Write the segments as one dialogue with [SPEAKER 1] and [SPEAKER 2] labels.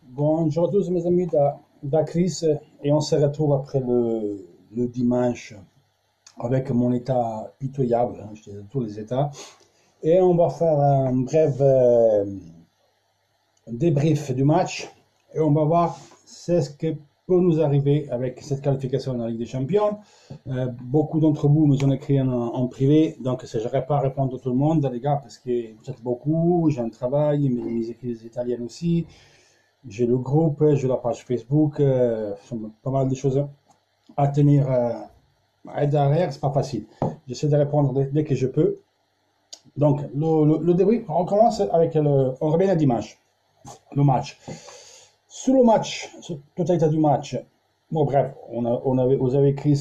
[SPEAKER 1] Bonjour à tous mes amis d'Acris et on se retrouve après le dimanche avec mon état pitoyable, hein, je dis tous les états, et on va faire un bref débrief du match et on va voir ce que peut nous arriver avec cette qualification dans la Ligue des Champions. Beaucoup d'entre vous nous ont écrit en privé, donc je n'aurai pas à répondre à tout le monde, les gars, parce que vous êtes beaucoup, j'ai un travail, mes équipes italiennes aussi. J'ai le groupe, j'ai la page Facebook, pas mal de choses à tenir derrière, c'est pas facile. J'essaie de répondre dès que je peux. Donc, le débrief, on commence avec on revient à dimanche, le match. Sur le match, sur totalité du match, bon, bref, vous avez écrit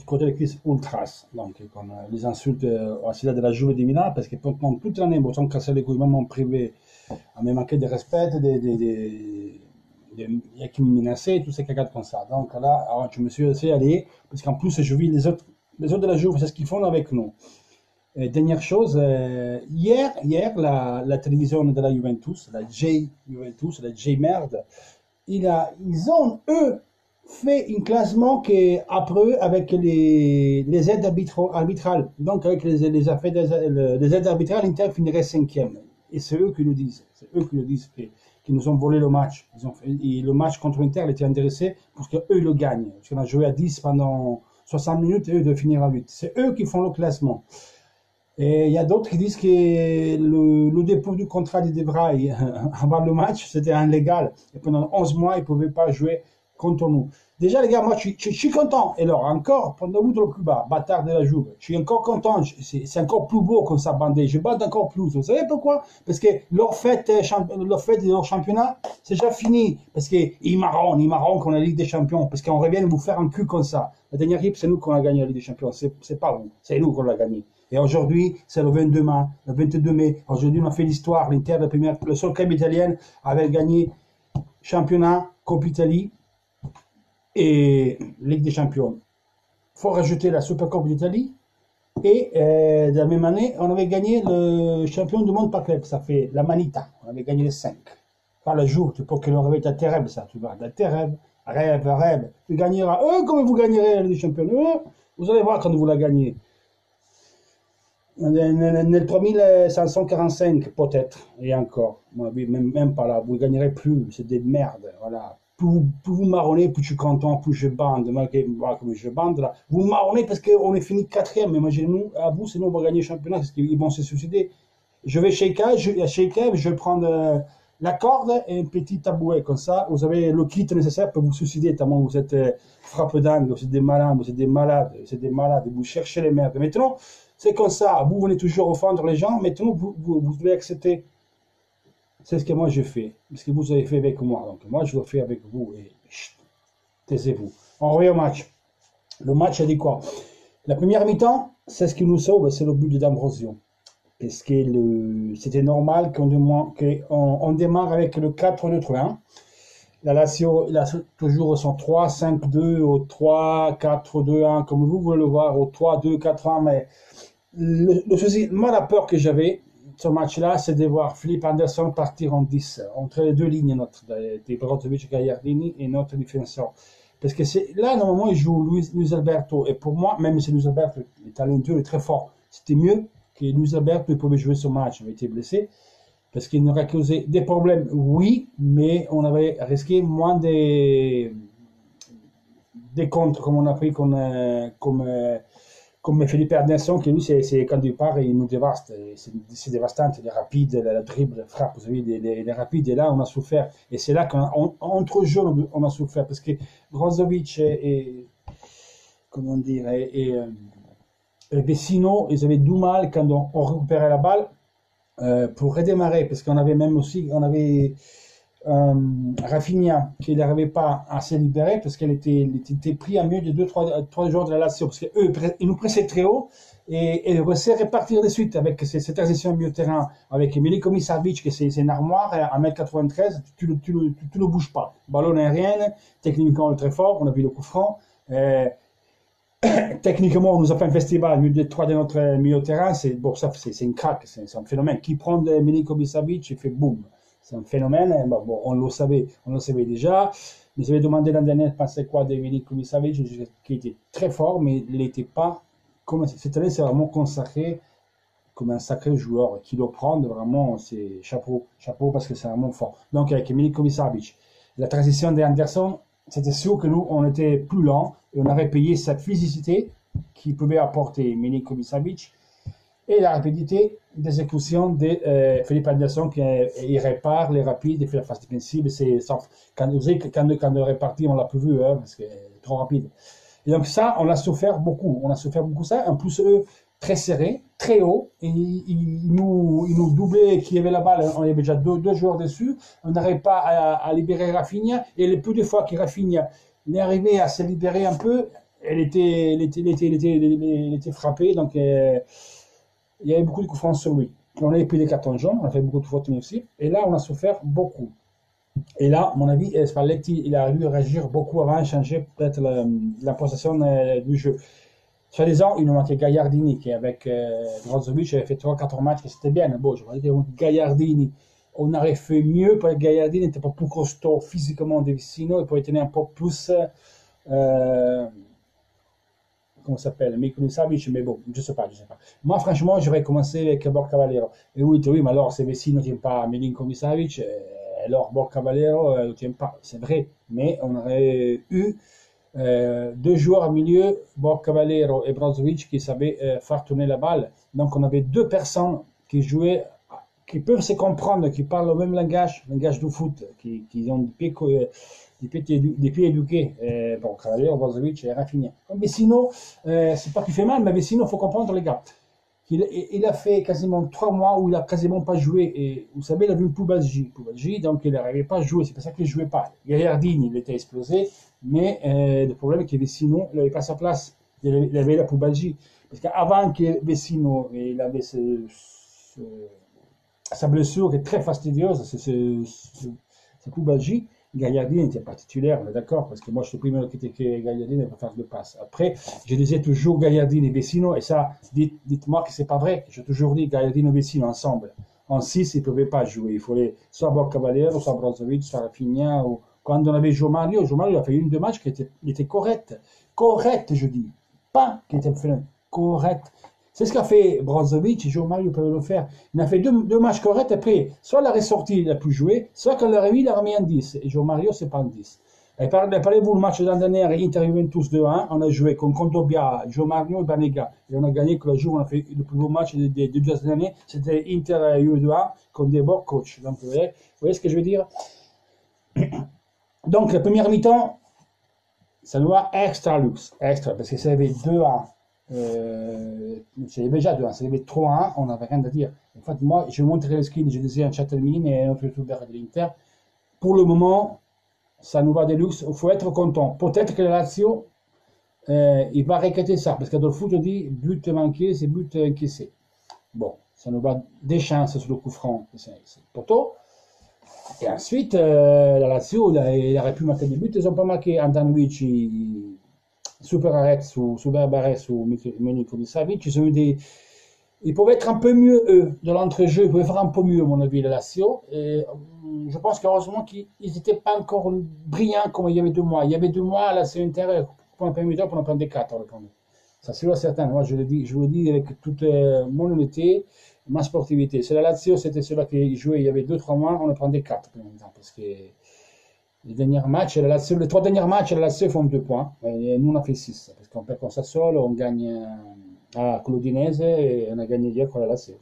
[SPEAKER 1] côté de Chris Ultras, donc comme les insultes à la de la Juve de Milan, parce que pendant toute l'année, ils sont cassés les couilles, même en privé, à me manquer de respect, qui me menaçaient, tout ces cagades comme ça. Donc là, alors, je me suis laissé aller, parce qu'en plus, je vis les autres de la Juve, c'est ce qu'ils font avec nous. Et dernière chose, hier la télévision de la Juventus, la J Juventus, la J Merde, ils ont, eux, fait un classement qui après eux avec les aides arbitrales. Donc avec les affaires les aides arbitrales, l'Inter finirait cinquième. Et c'est eux qui nous disent, qui nous ont volé le match. Et le match contre l'Inter, il était intéressé pour qu'eux le gagnent. Parce qu'on a joué à 10 pendant 60 minutes et eux de finir à 8. C'est eux qui font le classement. Et il y a d'autres qui disent que le dépôt du contrat de Devray avant le match, c'était illégal. Et pendant 11 mois, il ne pouvait pas jouer contre nous. Déjà, les gars, moi, je suis content. Et alors, encore, pendant vous, le plus bas, bâtard de la Juve, je suis encore content. C'est encore plus beau comme ça, bandé. Je bats encore plus. Vous savez pourquoi? Parce que leur fête de leur championnat, c'est déjà fini. Parce qu'ils marronnent qu'on a la Ligue des Champions. Parce qu'on revient vous faire un cul comme ça. La dernière équipe, c'est nous qu'on a gagné la Ligue des Champions. C'est pas vous. C'est nous qu'on l'a gagné. Et aujourd'hui, c'est le 22 mai. Le 22 mai. Aujourd'hui, on a fait l'histoire. L'Inter, le seul club italien, avait gagné championnat, Coupe Italie et Ligue des Champions. Il faut rajouter la Supercoupe d'Italie. Et de la même année, on avait gagné le champion du monde par club. Ça fait la Manita. On avait gagné les 5. Pas le jour, tu peux que l'on rêve ta rêve, ça. Tu vas ta rêve. Tu gagneras. Comment vous gagnerez la Ligue des Champions? Vous allez voir quand vous la gagnez. Nel 3545 peut-être, et encore, même pas là, vous gagnerez plus, c'est des merdes, voilà. Plus vous marronnez, plus je suis content, plus je bande, malgré moi comme je bande là. Vous marronnez parce qu'on est fini quatrième, imaginez-nous, à vous, sinon on va gagner le championnat, parce qu'ils vont se suicider. Je vais chez Kev, je vais prendre la corde et un petit tabouret, comme ça, vous avez le kit nécessaire pour vous suicider, tellement vous êtes frappe dingue, vous êtes des malades, vous cherchez les merdes. Maintenant, c'est comme ça, vous venez toujours offendre les gens, maintenant vous devez accepter. C'est ce que moi je fais, ce que vous avez fait avec moi. Donc moi je le fais avec vous et taisez-vous. On revient au match. Le match a dit quoi? La première mi-temps, c'est ce qui nous sauve, c'est le but d'Ambrosio. Parce que c'était normal qu'on démarre avec le 4-2-3-1. La Lazio, il a toujours son 3-5-2 au 3-4-2-1, comme vous voulez le voir, au 3-2-4-1, mais le souci, moi, la peur que j'avais, ce match-là, c'est de voir Philippe Anderson partir en 10, entre les deux lignes, de Brozovic et Gagliardini et notre défenseur. Parce que là, normalement, il joue Luis Alberto, et pour moi, même si Luis Alberto est talentueux, il est très fort, c'était mieux que Luis Alberto pouvait jouer ce match, il avait été blessé. Parce qu'il n'aurait causé des problèmes, oui, mais on avait risqué moins des contres comme on a pris comme Philippe Anderson, qui lui, c'est quand il part, il nous dévaste. C'est dévastant, les rapides, la dribble, la frappe, vous savez, les rapides, et là, on a souffert. Et c'est là qu'entre jeux, on a souffert, parce que Brozovic comment dire, et Vecino, ils avaient du mal quand on récupérait la balle, pour redémarrer, parce qu'on avait même aussi, Rafinha qui n'arrivait pas à se libérer parce qu'elle était pris à mieux de 2-3 joueurs de la Lazio, parce qu'eux, ils nous pressaient très haut et ils essaient de repartir de suite avec cette transition au milieu de terrain, avec Milinkovic Savic, qui c'est une armoire à 1m93, tu ne bouges pas. Ballon aérien, techniquement très fort, on a vu le coup franc. Techniquement, on nous a fait un festival, milieu de 3 de notre milieu de terrain, c'est une craque, c'est un phénomène. Qui prend Milinkovic Savic, il fait boum. c'est un phénomène. Bon, on le savait déjà. Mais j'avais demandé l'an dernier, pensez quoi de Milinkovic Savic, qui était très fort, mais il n'était pas, comme cette année, c'est vraiment consacré comme un sacré joueur. Qui doit prendre, vraiment, c'est chapeau, chapeau, parce que c'est vraiment fort. Donc, avec Milinkovic Savic, la transition d'Anderson, c'était sûr que nous, on était plus lent, et on avait payé cette physicité qui pouvait apporter Milinkovic Savic, et la rapidité d'exécution de Philippe Anderson qui il répare les rapides, il fait la phase défensive. Quand on répartit, on l'a plus vu, hein, parce que c'est trop rapide. Et donc ça, on a souffert beaucoup. On a souffert beaucoup ça. En plus, eux, très serrés, très haut. Et ils nous doublaient qui avait la balle. On avait déjà deux joueurs dessus. On n'arrivait pas à libérer Rafinha. Et les peu de fois que Rafinha est arrivé à se libérer un peu, il était frappé. Donc, il y avait beaucoup de coups francs sur lui. On avait pris des cartons jaunes, on a fait beaucoup de fautes aussi. Et là, on a souffert beaucoup. Et là, à mon avis, Spalletti, il a dû réagir beaucoup avant, changer peut-être la possession du jeu. Soi-disant, il nous manquait Gagliardini, qui avec Brozovic avait fait 3-4 matchs, et c'était bien. Bon, je vais dire Gagliardini. On aurait fait mieux, parce que Gagliardini n'était pas plus costaud physiquement de Vicino, il pourrait tenir un peu plus... comment ça s'appelle, Milinkovic Savic, mais bon, je sais pas. Moi, franchement, j'aurais commencé avec Borja Valero. Et oui, mais alors, si Vecino ne tient pas Milinkovic Savic, alors Borja Valero ne tient pas. C'est vrai, mais on aurait eu deux joueurs au milieu, Borja Valero et Brozovic, qui savaient faire tourner la balle. Donc, on avait deux personnes qui jouaient, qui peuvent se comprendre, qui parlent le même langage du foot, qui ont des pieds éduqués. Bon, Cavalier, Brozovic et Rafinha. Mais sinon, c'est pas qu'il fait mal, mais sinon, il faut comprendre, les gars. Il a fait quasiment 3 mois où il a quasiment pas joué. Et vous savez, il a vu Poubalji, donc il n'arrivait pas à jouer. C'est pour ça qu'il ne jouait pas. Gagliardini, il était explosé, mais le problème est que Vecino, il n'avait pas sa place. Il avait la Poubalji. Parce qu'avant que Vecino, il avait sa blessure qui est très fastidieuse, c'est Poubalji. Gagliardini n'était pas titulaire, on est d'accord, parce que moi je suis le premier qui était que Gagliardini ne peut faire de passe. Après, je disais toujours Gagliardini et Vecino, et ça, dites-moi que c'est pas vrai. J'ai toujours dit Gagliardini et Vecino ensemble. En 6, ils ne pouvaient pas jouer. Il fallait soit Borja Valero, soit Brozovic, soit Rafinha. Ou... Quand on avait João Mario a fait une de matchs qui était correcte. Correcte, je dis. Pas qui était correcte. C'est ce qu'a fait Brozovic et João Mario peuvent le faire. Il a fait deux matchs corrects, après, soit la ressortie, il a pu jouer, soit quand il a remis, il a remis en 10. Et João Mario, c'est pas en 10. Et parlez-vous le match de l'an dernier, Inter Juventus 2-1, on a joué contre Condobia, João Mario et Banega. Et on a gagné que le jour où on a fait le plus beau match des 2 années, c'était Inter Juve 2-1 contre des bons coachs. Donc, vous voyez ce que je veux dire? Donc, la première mi-temps, ça doit extra luxe, extra, parce que ça avait 2-1. C'est déjà 2-1, c'est 3-1, on n'avait rien à dire. En fait, moi, je montrerai le screen, je disais un Châtellmine et un autre youtubeur de l'Inter. Pour le moment, ça nous va de luxe, il faut être content. Peut-être que la Lazio, il va regretter ça, parce que dans le foot, on dit but manqué, c'est but encaissé. Bon, ça nous va des chances sur le coup franc, c'est Porto. Et ensuite, la Lazio, il aurait pu marquer des buts, ils n'ont pas marqué. Andanovic, Super Arrête sous Barbares ou Milinkovic Savic, ils pouvaient être un peu mieux, eux, de l'entrejeu, ils pouvaient faire un peu mieux, à mon avis, la Lazio. Et je pense qu'heureusement qu'ils n'étaient pas encore brillants comme il y avait 2 mois. Il y avait 2 mois, la Lazio Inter, pour un premier temps, pour en prendre des 4, ça c'est certain. Moi, je vous le dis avec toute mon honnêteté, ma sportivité. C'est la Lazio, c'était cela qui jouait il y avait 2-3 mois, on en prend des 4, parce que les derniers matchs, les 3 derniers matchs, la Lazio font 2 points. Et nous, on a fait 6. Parce qu'on perd contre Sassuolo, on gagne à Clodinese et on a gagné hier contre la Lazio.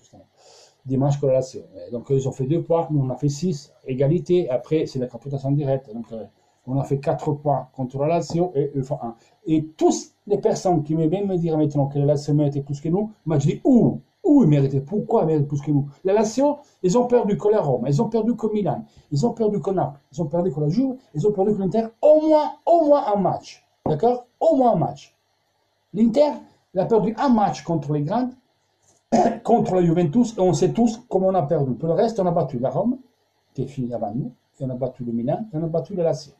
[SPEAKER 1] Dimanche contre la Lazio. Donc, ils ont fait 2 points. Nous, on a fait 6. Égalité. Après, c'est la confrontation directe. Donc, on a fait 4 points contre la Lazio et eux font 1. Et toutes les personnes qui m'aiment me dire maintenant que la Lazio méritait plus que nous, moi, je dis où ils méritaient. Pourquoi ils méritent plus que nous? La Lazio, ils ont perdu que la Rome, ils ont perdu que Milan, ils ont perdu que Naples, ils ont perdu que la Juve, ils ont perdu que l'Inter, au moins un match. D'accord? Au moins un match. L'Inter, il a perdu un match contre les grandes, contre la Juventus, et on sait tous comment on a perdu. Pour le reste, on a battu la Rome, qui est finie avant nous, et on a battu le Milan, et on a battu la Lazio.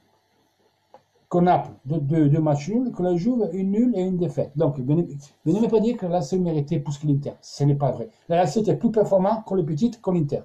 [SPEAKER 1] Qu'on Naples, 2 matchs nuls, que la Juve, une nulle et une défaite. Donc, ne me pas dire que la Lazio méritait plus que l'Inter. Ce n'est pas vrai. La Lazio était plus performante que les petites, que l'Inter.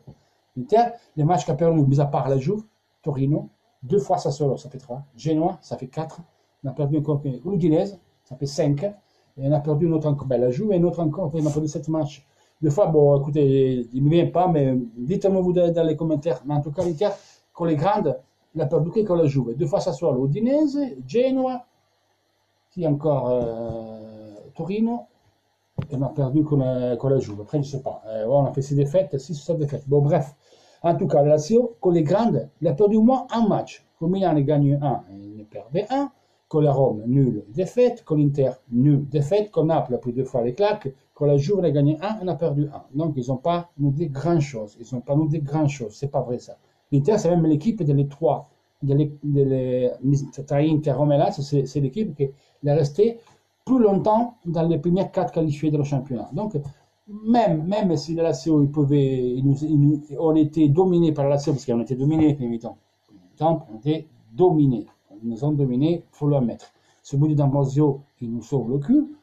[SPEAKER 1] L'Inter, les matchs qu'a perdu, mis à part la Juve, Torino, 2 fois Sassuolo, ça fait 3. Genoa, ça fait 4. On a perdu encore l'Udinese, ça fait 5. Et on a perdu une autre encore. Ben, la Juve et une autre encore. On a perdu 7 matchs. Deux fois, bon, écoutez, il ne me vient pas, mais dites-moi vous dans les commentaires. Mais en tout cas, l'Inter, quand les grandes, il a perdu que la Juve. 2 fois Sassuolo, Udinese, Genoa, qui encore Torino. Et on a perdu con la Juve. Après, je ne sais pas. On a fait 6 défaites, 6 ou 7 défaites. Bon, bref. En tout cas, la Lazio, con les grandes, il a perdu au moins un match. Con Milan, il gagne 1, il perdait 1. Con la Rome, nul, défaite. Con l'Inter, nul, défaite. Con Naples, a pris 2 fois les claques. Con la Juve, on a gagné 1, on a perdu 1. Donc, ils n'ont pas nous dit grand-chose. Ils n'ont pas nous dit grand-chose. C'est pas vrai, ça. L'Inter, c'est même l'équipe des 3. Inter, Rome et Lazio, c'est l'équipe qui est restée plus longtemps dans les premières 4 qualifiés de le championnat. Donc, même si la Lazio, on était dominé par la Lazio, parce qu'on était dominé, on était dominé. Ils nous ont dominé, il faut le admettre. Ce bout d'Ambrosio, il nous sauve le cul.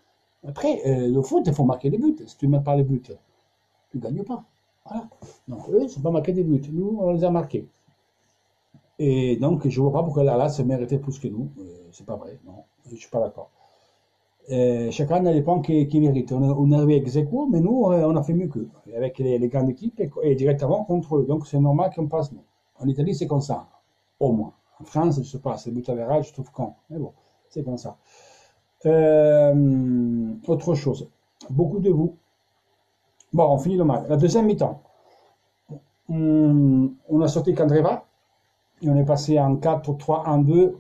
[SPEAKER 1] Après, le foot, il faut marquer des buts. Si tu ne mets pas les buts, tu ne gagnes pas. Voilà. Donc, eux, ils ne sont pas marqués des buts. Nous, on les a marqués. Et donc, je ne vois pas pourquoi la Lazio méritait plus que nous. C'est pas vrai, non. Je ne suis pas d'accord. Chacun a les points qu'il mérite. On est arrivé ex aequo, mais nous, on a fait mieux qu'eux, avec les grandes équipes et directement contre eux. Donc, c'est normal qu'on passe nous. En Italie, c'est comme ça, au moins. En France, je ne sais pas, c'est but à verrage, je trouve con. Mais bon, c'est comme ça. Autre chose. Beaucoup de vous. Bon, on finit le match. La deuxième mi-temps. On a sorti Candreva et on est passé en 4-3-1-2.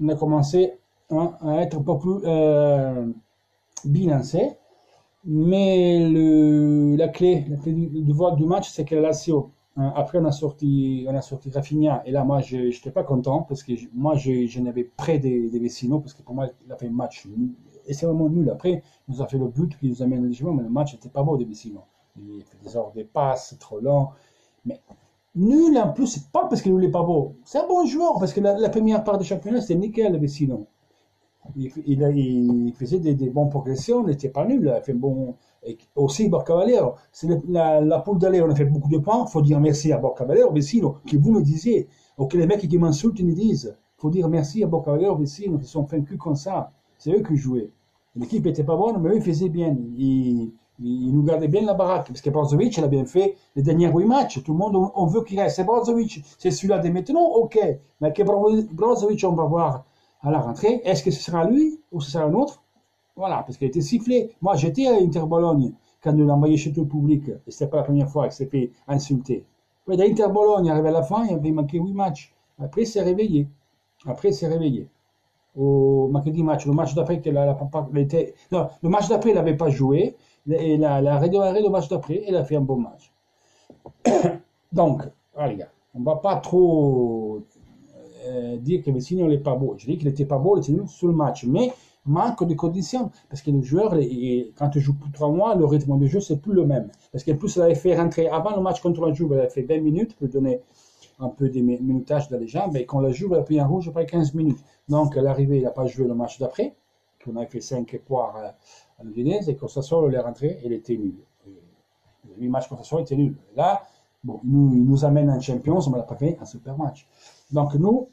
[SPEAKER 1] On a commencé à être un peu plus bilancé. Mais la clé du vote du match, c'est que la Lazio, après on a sorti Rafinha, et là moi je n'étais pas content parce que moi je n'avais près des Vecino, parce que pour moi il a fait un match nul, et c'est vraiment nul. Après il nous a fait le but qui nous amène au mais le match n'était pas beau des Vecino. Il fait des ordres de passes trop longs, mais nul en plus, c'est pas parce qu'il n'est pas beau, c'est un bon joueur, parce que la première part du championnat c'était nickel le Vecino. Il faisait des bonnes progressions, il n'était pas nul, il a fait bon. Et aussi Borcavallero, c'est la poule d'aller, on a fait beaucoup de points, il faut dire merci à Borcavallero, Vecino, que vous me disiez, ou que les mecs qui m'insultent me disent, il faut dire merci à Borcavallero, Vecino, qui sont vaincus comme ça, c'est eux qui jouaient. L'équipe n'était pas bonne, mais eux ils faisaient bien, ils nous gardaient bien la baraque, parce que Brozovic, il a bien fait les derniers 8 matchs, tout le monde, on veut qu'il reste, c'est Brozovic, c'est celui-là de maintenant, ok, mais que Brozovic, on va voir à la rentrée, est-ce que ce sera lui ou ce sera un autre? Voilà, parce qu'il a été sifflé. Moi, j'étais à Inter-Bologne quand on l'a envoyé chez tout le public, et c'était pas la première fois qu'il s'est fait insulter. Ouais, d'Inter-Bologne, arrivé à la fin, il avait manqué 8 matchs. Après, il s'est réveillé. Au manqué 10 matchs. Le match d'après, non, le match d'après, il n'avait pas joué. Et la redémarré le match d'après, il a fait un bon match. Donc, ah, les gars, on ne va pas trop dire que Vecino n'est pas beau. Je dis qu'il n'était pas beau, il était nul sur le match, mais manque de conditions, parce que le joueur, quand tu joues plus 3 mois, le rythme de jeu, c'est plus le même. Parce qu'en plus, il avait fait rentrer, avant le match contre la Juve, il avait fait 20 minutes pour donner un peu de minutage dans les jambes, et quand la Juve a pris un rouge après 15 minutes. Donc, à l'arrivée, il n'a pas joué le match d'après, qu'on avait fait 5 poires à l'Udinese, et quand Sassuolo est rentré, il était nul. Le 8 matchs contre Sassuolo était nul. Là, bon, il nous amène en Champions, on n'a pas fait un super match. Donc, nous,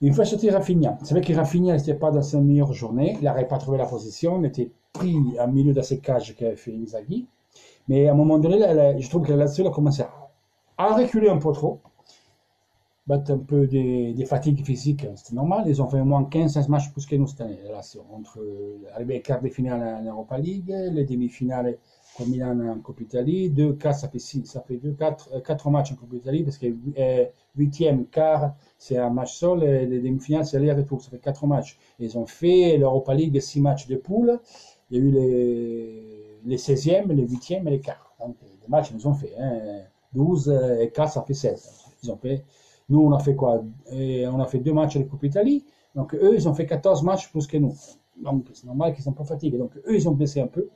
[SPEAKER 1] il faut sortir Rafinha. C'est vrai que Rafinha n'était pas dans sa meilleure journée. Il n'avait pas trouvé la position. Il était pris au milieu de ces cages qu'avait fait Inzaghi. Mais à un moment donné, je trouve que la Lazio a commencé à reculer un peu trop. Battre un peu des fatigues physiques. C'était normal. Ils ont fait au moins 15-16 matchs plus que nous cette année. La Lazio. Entre arriver les quarts de finale en Europa League, les demi-finales comme Milan en Coupe Italie, 2-4, ça fait 4 matchs en Coupe Italie, parce que 8e, quart, c'est un match seul, et les demi-finales, c'est aller-retour, ça fait 4 matchs. Ils ont fait l'Europa League 6 matchs de poule, il y a eu les 16e, les 8e et les quarts. Donc, les matchs, ils ont fait 12 et 4, ça fait 16. Ils ont fait, nous, on a fait quoi? On a fait 2 matchs de Coupe Italie, donc eux, ils ont fait 14 matchs plus que nous. Donc, c'est normal qu'ils sont pas fatigués. Donc, eux, ils ont baissé un peu.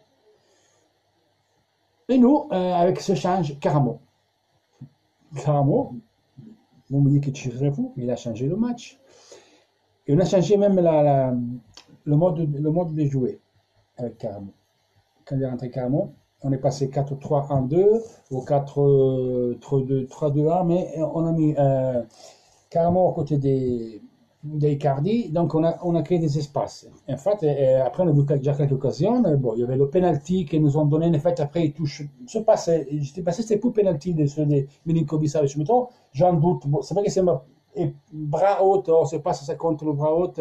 [SPEAKER 1] Et nous, avec ce change, Caramo, vous me dites que tu serais fou, mais il a changé le match. Et on a changé même le mode de jouer avec Caramo. Quand il est rentré Caramo, on est passé 4-3-1-2 au 4-3-2-1, mais on a mis carrément à côté des Icardi, donc on a créé des espaces. En fait, après on a vu déjà quelques occasions. Bon, il y avait le penalty qu'ils nous ont donné. En fait, après, ils touchent. J'étais passé, c'était pour penalty de ceux de Milinkovic-Savic. Mettons, j'en doute. Bon, c'est vrai que c'est bras haut, on ne sait pas si ça compte le bras haut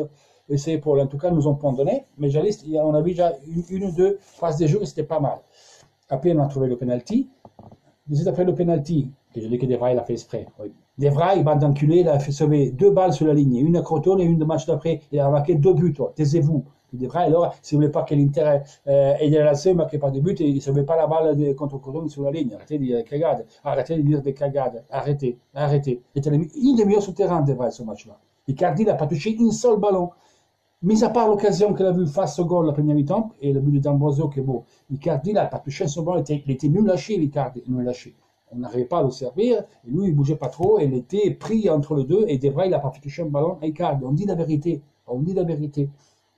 [SPEAKER 1] et c'est épaules. En tout cas, ils nous ont point donné. Mais on a vu déjà une ou deux phases de jeu et c'était pas mal. Après, on a trouvé le penalty. Juste après le penalty, que je dis que Devray l'a fait exprès. Oui. Devray, bande d'enculé, il a fait sauver 2 balles sur la ligne, une à Crotone et une de match d'après. Il a marqué 2 buts. Taisez-vous. Devray, alors, si vous voulez pas que l'Inter ait de la ne marquait pas de but, il ne sauvait pas la balle contre Crotone sur la ligne. Arrêtez de dire des cagades. Arrêtez de dire des cagades. Arrêtez. Il était une demi-heure sur le terrain, Devray, ce match-là. Icardi n'a pas touché un seul ballon. Mis à part l'occasion qu'il a vue face au goal la première mi-temps, et le but de D'Ambrosio, qui est beau, Icardi n'a pas touché son ballon, il était nul lâché, l'Icardi, nul lâché. On n'arrivait pas à le servir, et lui, il bougeait pas trop, et il était pris entre les deux, et Devray, il n'a pas fait toucher un ballon à Icardi. On dit la vérité, on dit la vérité.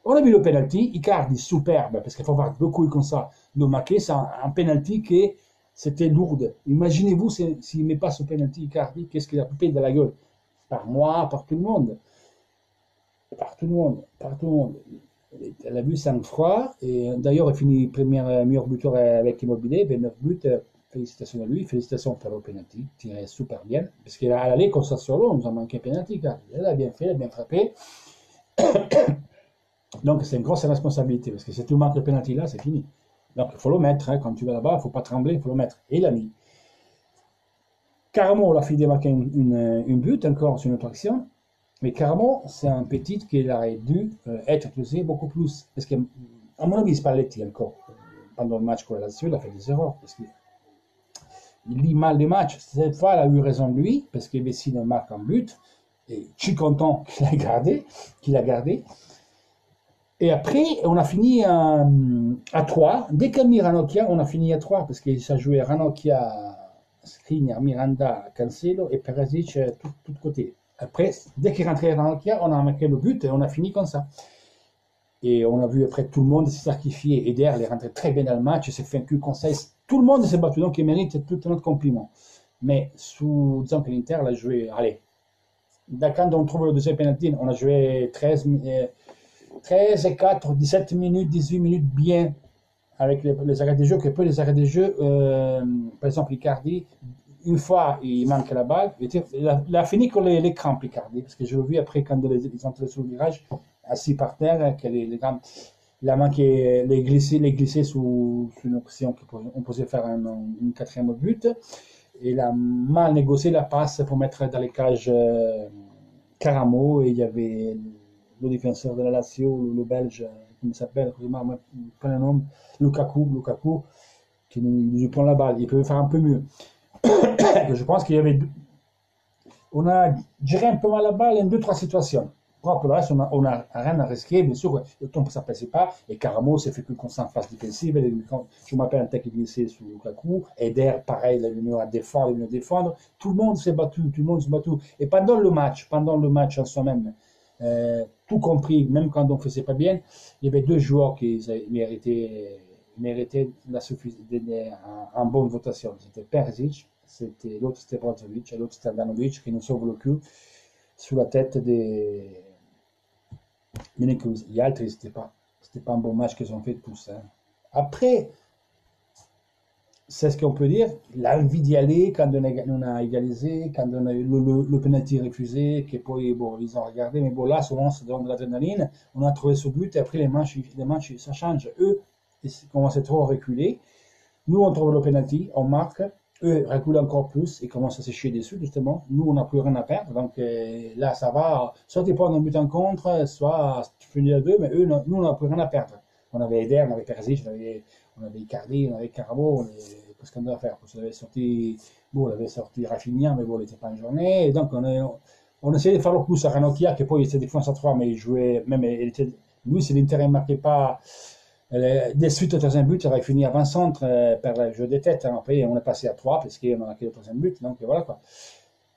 [SPEAKER 1] On a vu le penalty, Icardi, superbe, parce qu'il faut voir beaucoup comme ça, le marquer, c'est un penalty qui c'était lourde. Imaginez-vous s'il ne met pas ce penalty, Icardi, qu'est-ce qu'il a coupé de la gueule? Par moi, par tout le monde. Par tout le monde, par tout le monde. Elle a vu sang-froid, et d'ailleurs, il finit premier meilleur buteur avec Immobilier, 29 buts. Félicitations à lui, félicitations pour le penalty, tiré super bien, parce qu'à l'aller, comme ça sur l'eau, on nous a manqué un penalty, car elle a bien fait, elle a bien frappé. Donc, c'est une grosse responsabilité, parce que si tu manques le penalty là, c'est fini. Donc, il faut le mettre, hein, quand tu vas là-bas, il ne faut pas trembler, il faut le mettre. Et il l'a mis. Carrément, on l'a fait démarquer une but, encore sur une autre action. Mais carrément, c'est un petit qui aurait dû être utilisé beaucoup plus. Parce que, à mon avis, Spalletti encore, pendant le match contre la Lazio, il a fait des erreurs. Parce qu'il lit mal les matchs. Cette fois, il a eu raison de lui, parce que Vecino marque un but. Et je suis content qu'il a gardé. Et après, on a fini à 3. Dès qu'a mis Ranocchia, on a fini à 3, parce qu'il s'est joué Ranocchia, Skriniar, Miranda, Cancelo et Perisic, tout de côté. Après, dès qu'il rentrait dans Ranocchia, on a marqué le but et on a fini comme ça. Et on a vu après tout le monde s'est sacrifié. Eder, il est rentré très bien dans le match, il s'est fait un cul conseil. Tout le monde s'est battu, donc il mérite tout notre compliment. Mais disons que l'Inter l'a joué, allez, quand on trouve le deuxième penalty, on a joué 13 et 4, 17 minutes, 18 minutes bien avec les arrêts de jeu, que peu les arrêts de jeu, par exemple Icardi, une fois il manque la balle, il a fini avec les crampes Icardi, parce que je l'ai vu après quand ils sont entrés sur le virage, assis par terre, que il a manqué les glisser sous une option qu'on pouvait faire un quatrième but, et il a mal négocié la passe pour mettre dans les cages Caramo, et il y avait le défenseur de la Lazio, le Belge, comment il s'appelle, pas le nom, Lukaku, qui nous prend la balle. Il peut faire un peu mieux. Je pense qu'il y avait. On a géré un peu mal la balle en 2-3 situations. Pour le reste, on n'a rien à risquer. Bien sûr, le temps ça ne passait pas. Et Caramo s'est fait plus constant en phase défensive. Je m'appelle un tech qui glissait sous Lukaku. Eder, pareil, il est venu à défendre, il est venu à défendre. Tout le monde s'est battu, Et pendant le match en soi-même, tout compris, même quand on ne faisait pas bien, il y avait 2 joueurs qui méritaient en bonne votation. C'était Perisic, l'autre c'était Brozovic, et l'autre c'était Andanovic qui nous sauve le cul sous la tête des Milinkovic. Les autres, c'était pas un bon match qu'ils ont fait tous. Hein. Après, c'est ce qu'on peut dire, l'envie d'y aller quand on a égalisé, quand on a eu le penalty refusé, que bon, ils ont regardé, mais bon, là, souvent, c'est dans de l'adrénaline, on a trouvé ce but, et après, les matchs, ça change. Eux, ils commencent trop à reculer. Nous, on trouve le penalty, on marque, eux reculent encore plus et commencent à se chier dessus, justement. Nous, on n'a plus rien à perdre, donc là, ça va. Soit tu prends un but en contre, soit tu finis à 2, mais eux, nous, on n'a plus rien à perdre. On avait Eder, on avait Perisic, on avait Icardi, on avait Caramo, qu'est-ce qu'on doit faire? On avait sorti Rafinha, mais bon, il n'était pas en journée, et donc on essayait de faire le pouce à Ranocchia, qui poi était défense à 3, mais il jouait, même, lui, si l'Inter ne marquait pas des suites au troisième but, ça aurait fini avant centre par le jeu des têtes. Hein. Après, on est passé à 3 parce qu'on a marqué le troisième but. Donc voilà quoi.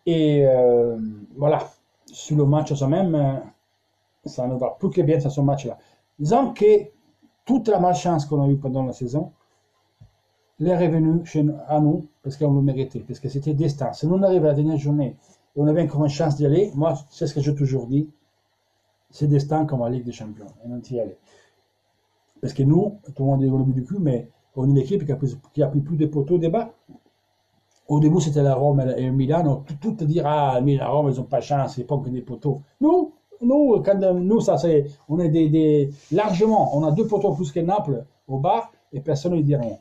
[SPEAKER 1] Et voilà, sur le match en soi-même, ça ne va plus que bien sur ce match-là. Disons que toute la malchance qu'on a eue pendant la saison, les revenus à nous, parce qu'on le méritait, parce que c'était destin. Si nous on arrive à la dernière journée et on avait encore une chance d'y aller, moi, c'est ce que j'ai toujours dit, c'est destin comme la Ligue des Champions, et on y allait. Parce que nous, tout le monde est au bout du cul, mais on est une équipe qui a pris plus de poteaux des bas. Au début, c'était la Rome et le Milan. Tout te dire, ah, mais la Rome, ils n'ont pas de chance, c'est pas que des poteaux. Nous, ça, c'est, on est largement, on a 2 poteaux plus que Naples au bas, et personne ne dit rien.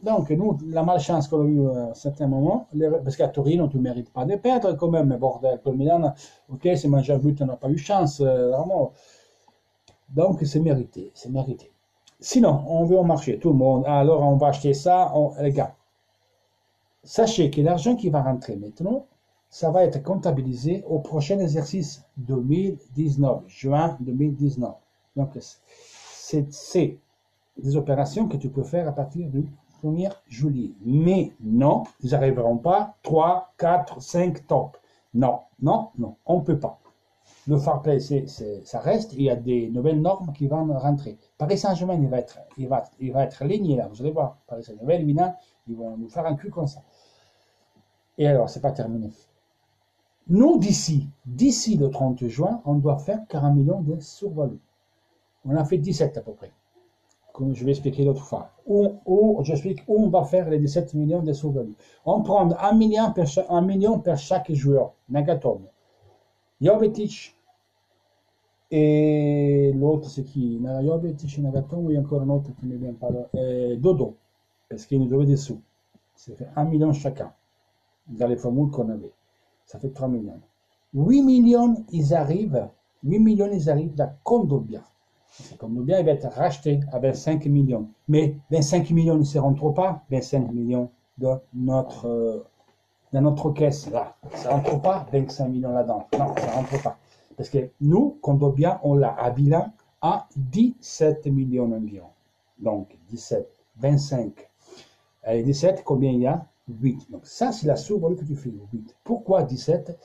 [SPEAKER 1] Donc, nous, la malchance qu'on a eue à un certain moment, parce qu'à Torino, tu ne mérites pas de perdre quand même, mais bordel, le Milan, ok, c'est mangé un but, on n'a pas eu chance, vraiment. Donc, c'est mérité, c'est mérité. Sinon, on veut au marché, tout le monde, alors on va acheter ça, les gars. Sachez que l'argent qui va rentrer maintenant, ça va être comptabilisé au prochain exercice 2019, juin 2019. Donc, c'est des opérations que tu peux faire à partir du 1er juillet. Mais non, ils n'arriveront pas 3, 4, 5 top. Non, non, non, on ne peut pas. Le fair play, ça reste, il y a des nouvelles normes qui vont rentrer. Paris Saint-Germain, il va être aligné là, vous allez voir. Paris Saint-Germain, Milan, ils vont nous faire un cul comme ça. Et alors, c'est pas terminé. Nous, d'ici le 30 juin, on doit faire 40 millions de survalus. On a fait 17 à peu près, comme je vais expliquer l'autre fois. J'explique où on va faire les 17 millions de survalus. On prend 1 million per chaque joueur. Nagatomo, Jovetic, et l'autre, c'est qui? Jovetic et Nagatomo, il y a encore un autre qui ne vient pas là. Dodo, parce qu'il nous devait des sous. Ça fait 1 million chacun, dans les formules qu'on avait. Ça fait 3 millions. 8 millions, ils arrivent de Condobia. Condobia, il va être racheté à 25 millions. Mais 25 millions ne se rentrent pas, 25 millions dans notre caisse, là. Ça ne rentre pas, 25 millions là-dedans. Non, ça ne rentre pas. Parce que nous, Condobia, on l'a à bilan à 17 millions environ. Donc, 17, 25. Et 17, combien il y a? 8. Donc, ça, c'est la survalue que tu fais, 8. Pourquoi 17?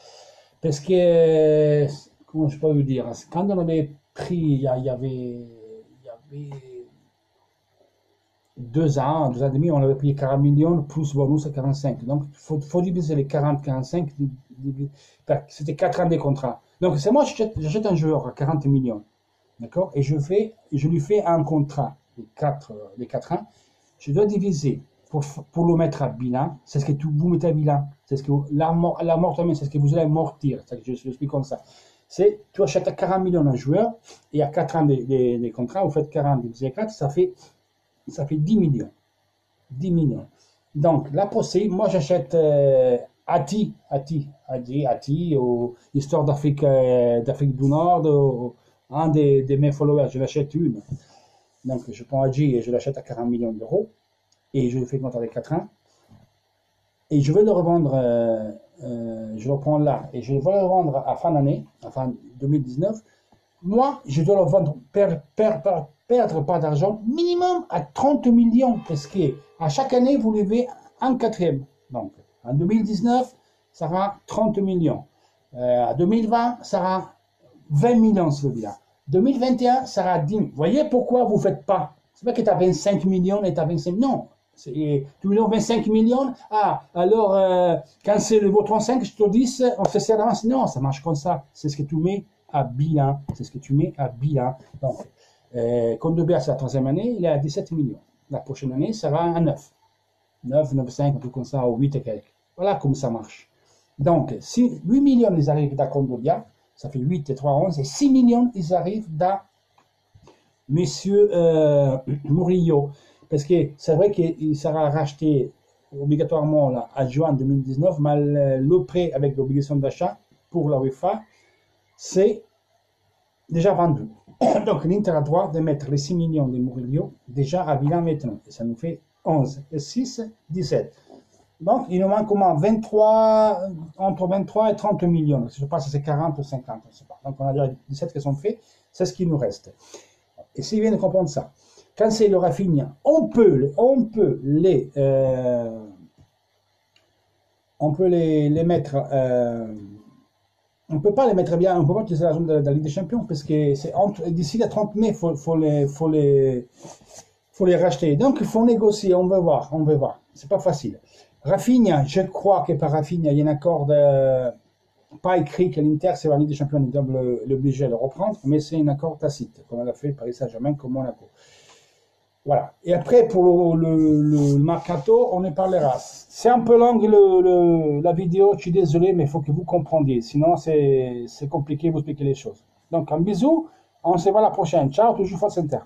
[SPEAKER 1] Parce que, comment je peux vous dire, quand on avait pris, il y avait 2 ans et demi, on avait pris 40 millions, plus bonus à 45. Donc, il faut diviser les 40, 45, c'était 4 ans de contrat. Donc, c'est moi, j'achète un joueur à 40 millions, d'accord? Et je lui fais un contrat de 4 ans. Je dois diviser pour le mettre à bilan. C'est ce que vous mettez à bilan. C'est ce que l'amortissement, c'est ce que vous allez amortir. C'est ce que je l'explique comme ça. C'est, tu achètes à 40 millions un joueur, et à 4 ans de contrat, vous faites 40 divisé 4, ça fait 10 millions. 10 millions. Donc, là, possible, moi, j'achète Ati, Histoire d'Afrique du Nord, un de mes followers, je l'achète une. Donc, je prends Adi et je l'achète à 40 millions d'euros. Et je le fais compter avec 4 ans. Et je vais le revendre, je le prends là, et je vais le revendre à fin d'année, à fin 2019. Moi, je dois le vendre, perdre pas d'argent, minimum à 30 millions, parce que à chaque année, vous levez un quatrième. Donc, en 2019, ça sera 30 millions. En 2020, ça sera 20 millions sur le bilan. 2021, ça sera 10 millions. Vous voyez pourquoi vous ne faites pas? C'est pas que tu as 25 millions et tu as 25 millions. Non. Tu me donnes 25 millions. Ah, alors, quand c'est le vôtre 35, je te dis, on fait ça d'avance. Non, ça marche comme ça. C'est ce que tu mets à bilan. C'est ce que tu mets à bilan. Donc, Condobia, c'est la 3e année, il est à 17 millions. La prochaine année, ça va à 9. 9, 9,5, un truc comme ça, ou 8 et quelques. Voilà comment ça marche. Donc, si 8 millions, ils arrivent dans Condobia, ça fait 8 et 3, 11, et 6 millions, ils arrivent dans Monsieur Murillo. Parce que c'est vrai qu'il sera racheté obligatoirement là, à juin 2019, mais le prêt avec l'obligation d'achat pour la UEFA, c'est déjà vendu. Donc l'Inter a droit de mettre les 6 millions de Murillo déjà à bilan maintenant. Et ça nous fait 11 et 6, 17. Donc il nous manque comment 23, entre 23 et 30 millions. Je ne sais pas si c'est 40 ou 50, je ne sais pas. Donc on a déjà 17 qui sont faits, c'est ce qui nous reste. Et s'ils viennent de comprendre ça, quand c'est le Rafinha, on peut les mettre, on ne peut pas les mettre bien, on ne peut pas utiliser la zone de la Ligue des Champions, parce que c'est d'ici le 30 mai, faut les faut les racheter. Donc, il faut négocier, on va voir, on va voir. C'est pas facile. Rafinha, je crois que par Rafinha, il y a un accord pas écrit que l'Inter, c'est la Ligue des Champions, ils doivent l'obliger à le reprendre, mais c'est un accord tacite, comme elle a fait Paris Saint-Germain, comme Monaco. Voilà. Et après, pour le mercato, on en parlera. C'est un peu long la vidéo, je suis désolé, mais il faut que vous compreniez. Sinon, c'est compliqué de vous expliquer les choses. Donc, un bisou, on se voit la prochaine. Ciao, toujours Force Inter.